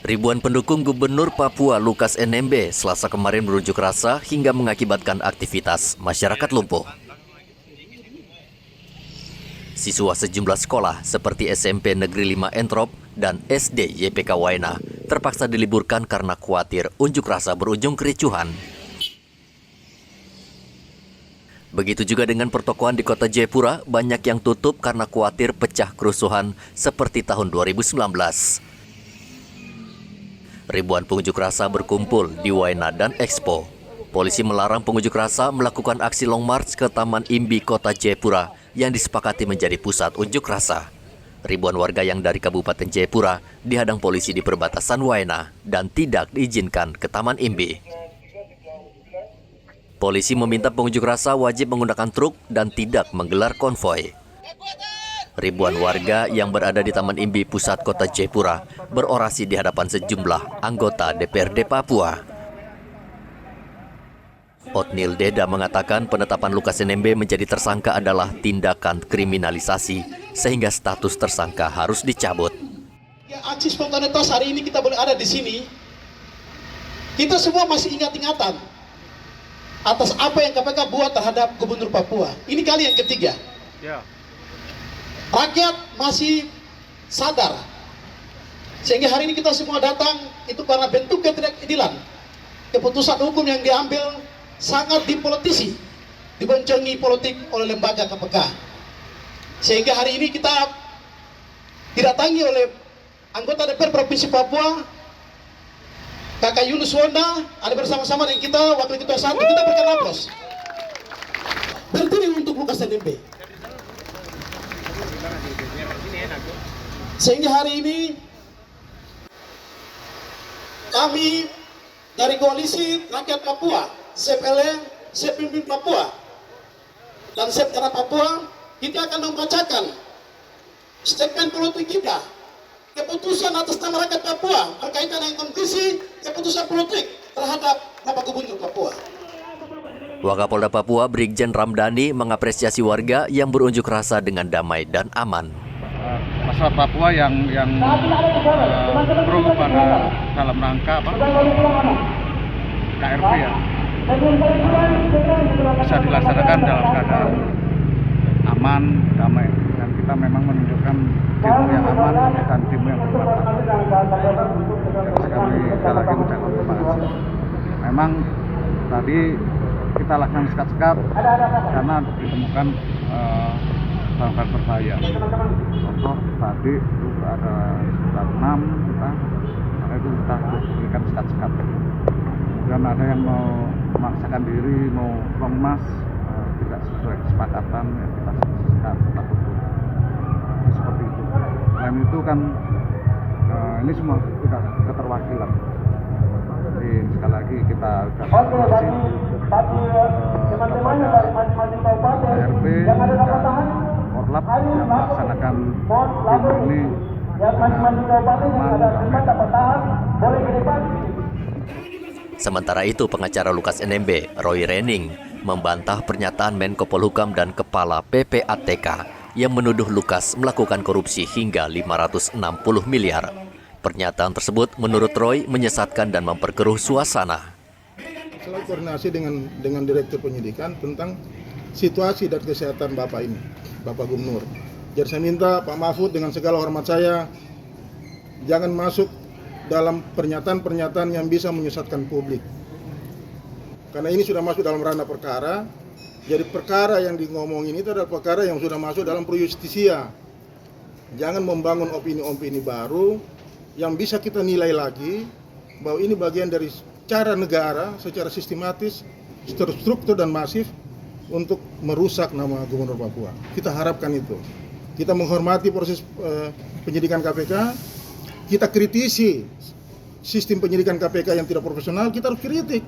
Ribuan pendukung Gubernur Papua Lukas NMB Selasa kemarin berunjuk rasa hingga mengakibatkan aktivitas masyarakat lumpuh. Siswa sejumlah sekolah seperti SMP Negeri 5 Entrop dan SD YPK Waena terpaksa diliburkan karena khawatir unjuk rasa berujung kericuhan. Begitu juga dengan pertokoan di kota Jayapura, banyak yang tutup karena khawatir pecah kerusuhan seperti tahun 2019. Ribuan pengunjuk rasa berkumpul di Waena dan Expo. Polisi melarang pengunjuk rasa melakukan aksi long march ke Taman Imbi Kota Jayapura yang disepakati menjadi pusat unjuk rasa. Ribuan warga yang dari Kabupaten Jayapura dihadang polisi di perbatasan Waena dan tidak diizinkan ke Taman Imbi. Polisi meminta pengunjuk rasa wajib menggunakan truk dan tidak menggelar konvoi. Ribuan warga yang berada di Taman Imbi Pusat Kota Jayapura berorasi di hadapan sejumlah anggota DPRD Papua. Otnil Deda mengatakan penetapan Lukas NMB menjadi tersangka adalah tindakan kriminalisasi sehingga status tersangka harus dicabut. Ya, aksi spontanitas hari ini kita boleh ada di sini. Kita semua masih ingat-ingatan atas apa yang KPK buat terhadap Gubernur Papua. Ini kali yang ketiga. Ya. Rakyat masih sadar, sehingga hari ini kita semua datang itu karena bentuk ketidakadilan. Keputusan hukum yang diambil sangat dipolitisi, diboncengi politik oleh lembaga KPK. Sehingga hari ini kita didatangi oleh anggota DPR Provinsi Papua, Kakak Yunus Wonda, ada bersama-sama dengan kita, Wakil Ketua 1, kita berikan aplaus. Berdiri untuk Lukas NMB. Sehingga hari ini kami dari Koalisi Rakyat Papua, SEPLE, Sepimpin Papua, dan Septara Papua, kita akan membacakan statement politik kita, keputusan atas nama rakyat Papua berkaitan dengan kondisi keputusan politik terhadap Bapak Gubernur Papua. Wakapolda Papua Brigjen Ramdhani mengapresiasi warga yang berunjuk rasa dengan damai dan aman. Masalah Papua yang pro pada dalam rangka KRP ya bisa dilaksanakan dalam keadaan aman, damai, dan kita memang menunjukkan tim yang aman dan tim yang bermartabat. Sekali lagi mengucapkan terima kasih. Memang tadi kita lakukan sekat-sekat karena ditemukan barang-barang berbahaya. Contoh tadi itu ada sekitar 6 kita, maka itu kita berikan sekat-sekat. Kemudian ada yang mau memaksakan diri, mau long march, tidak sesuai kesepakatan, ya kita sekat, kita tutup. Seperti itu. Selain itu kan ini semua sudah keterwakilan. Jadi sekali lagi kita sudah kepada RP dan Orlap yang melaksanakan tim ini Sementara itu, pengacara Lukas NMB, Roy Rening, membantah pernyataan Menko Polhukam dan Kepala PPATK yang menuduh Lukas melakukan korupsi hingga 560 miliar. Pernyataan tersebut menurut Roy menyesatkan dan memperkeruh suasana. Selalu koordinasi dengan Direktur Penyidikan tentang situasi dan kesehatan Bapak ini, Bapak Gubernur. Jadi saya minta Pak Mahfud dengan segala hormat saya, jangan masuk dalam pernyataan-pernyataan yang bisa menyesatkan publik. Karena ini sudah masuk dalam ranah perkara, jadi perkara yang ngomongin itu adalah perkara yang sudah masuk dalam pro justisia. Jangan membangun opini-opini baru yang bisa kita nilai lagi bahwa ini bagian dari cara negara secara sistematis, terstruktur dan masif untuk merusak nama Gubernur Papua. Kita harapkan itu. Kita menghormati proses penyidikan KPK, kita kritisi sistem penyidikan KPK yang tidak profesional, kita harus kritik.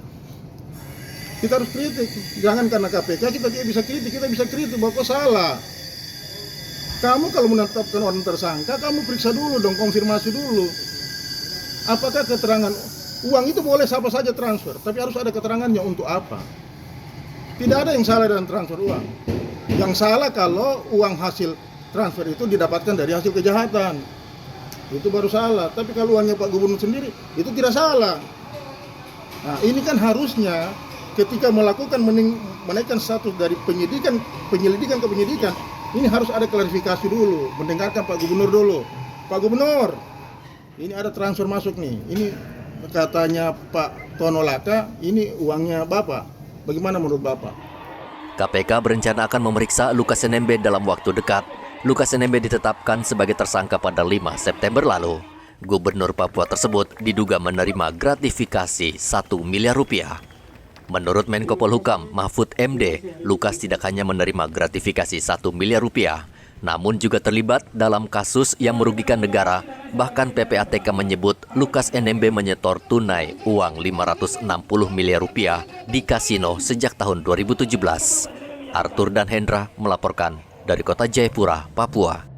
Kita harus kritik. Jangan karena KPK kita tidak bisa kritik, kita bisa kritik bahwa kok salah. Kamu kalau menetapkan orang tersangka, kamu periksa dulu dong, konfirmasi dulu. Apakah keterangan uang itu boleh siapa saja transfer, tapi harus ada keterangannya untuk apa. Tidak ada yang salah dalam transfer uang. Yang salah kalau uang hasil transfer itu didapatkan dari hasil kejahatan. itu baru salah. Tapi kalau uangnya Pak Gubernur sendiri, itu tidak salah. Nah, ini kan harusnya ketika melakukan menaikkan status dari penyelidikan ke penyidikan, ini harus ada klarifikasi dulu, mendengarkan Pak Gubernur dulu. Pak Gubernur, ini ada transfer masuk nih. Ini katanya Pak Tono Laka, ini uangnya Bapak. Bagaimana menurut Bapak? KPK berencana akan memeriksa Lukas NMB dalam waktu dekat. Lukas NMB ditetapkan sebagai tersangka pada 5 September lalu. Gubernur Papua tersebut diduga menerima gratifikasi 1 miliar rupiah. Menurut Menko Polhukam Mahfud MD, Lukas tidak hanya menerima gratifikasi 1 miliar rupiah, namun juga terlibat dalam kasus yang merugikan negara. Bahkan PPATK menyebut Lukas NMB menyetor tunai uang 560 miliar rupiah di kasino sejak tahun 2017. Arthur dan Hendra melaporkan dari Kota Jayapura, Papua.